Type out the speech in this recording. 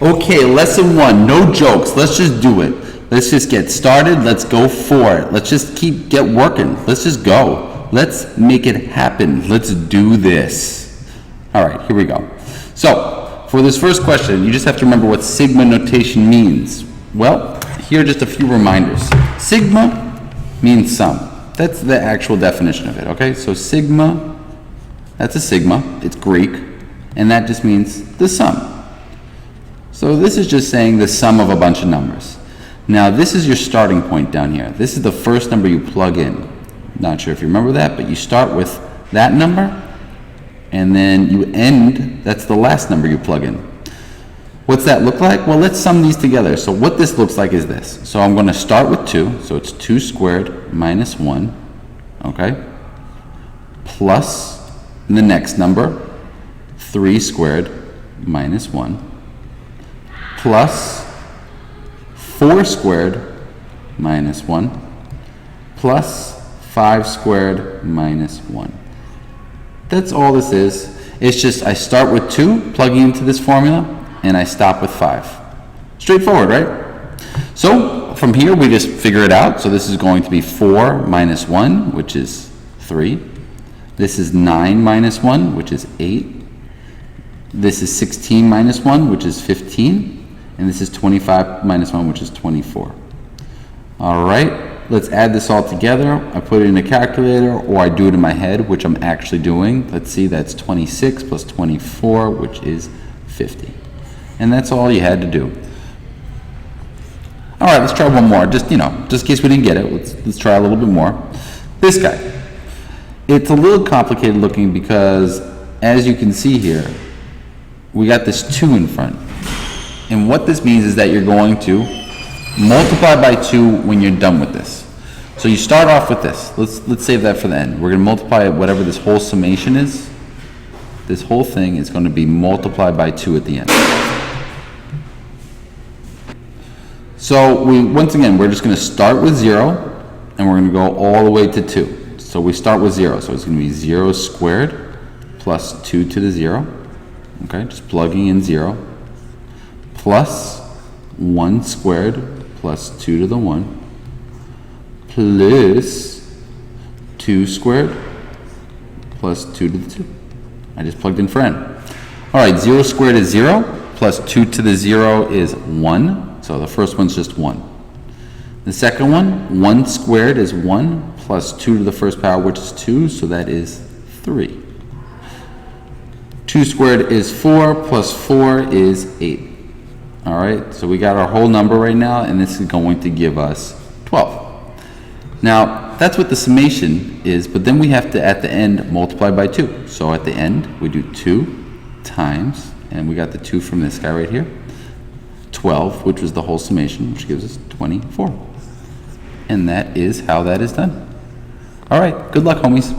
Okay, lesson 1, no jokes. Let's just do it. Let's just get started. Let's go for it. Let's just get working. Let's just go. Let's make it happen. Let's do this. All right, here we go. So, for this first question, you just have to remember what sigma notation means. Well, here are just a few reminders. Sigma means sum. That's the actual definition of it, okay? So sigma, that's a sigma. It's Greek. And that just means the sum. So this is just saying the sum of a bunch of numbers. Now this is your starting point down here. This is the first number you plug in. Not sure if you remember that, but you start with that number, and then you end, that's the last number you plug in. What's that look like? Well, let's sum these together. So what this looks like is this. So I'm going to start with 2, so it's 2 squared minus 1, okay? Plus the next number, 3 squared minus 1. Plus 4 squared minus 1 plus 5 squared minus 1. That's all this is. It's just I start with 2, plugging into this formula, and I stop with 5. Straightforward, right? So from here we just figure it out. So this is going to be 4 minus 1, which is 3. This is 9 minus 1, which is 8. This is 16 minus 1, which is 15. And this is 25 minus 1, which is 24. All right, let's add this all together. I put it in a calculator, or I do it in my head, which I'm actually doing. Let's see, that's 26 plus 24, which is 50. And that's all you had to do. All right, let's try one more. Just in case we didn't get it, let's try a little bit more. This guy. It's a little complicated looking because, as you can see here, we got this 2 in front. And what this means is that you're going to multiply by 2 when you're done with this. So you start off with this. Let's save that for the end. We're going to multiply whatever this whole summation is. This whole thing is going to be multiplied by 2 at the end. So once again, we're just going to start with 0, and we're going to go all the way to 2. So we start with 0. So it's going to be 0 squared plus 2 to the 0. Okay, just plugging in 0. Plus 1 squared plus 2 to the 1 plus 2 squared plus 2 to the 2. I just plugged in for n. All right, 0 squared is 0 plus 2 to the 0 is 1. So the first one's just 1. The second one, 1 squared is 1 plus 2 to the first power, which is 2, so that is 3. 2 squared is 4 plus 4 is 8. All right, so we got our whole number right now, and this is going to give us 12. Now, that's what the summation is, but then we have to, at the end, multiply by 2. So at the end, we do 2 times, and we got the 2 from this guy right here, 12, which was the whole summation, which gives us 24. And that is how that is done. All right, good luck, homies.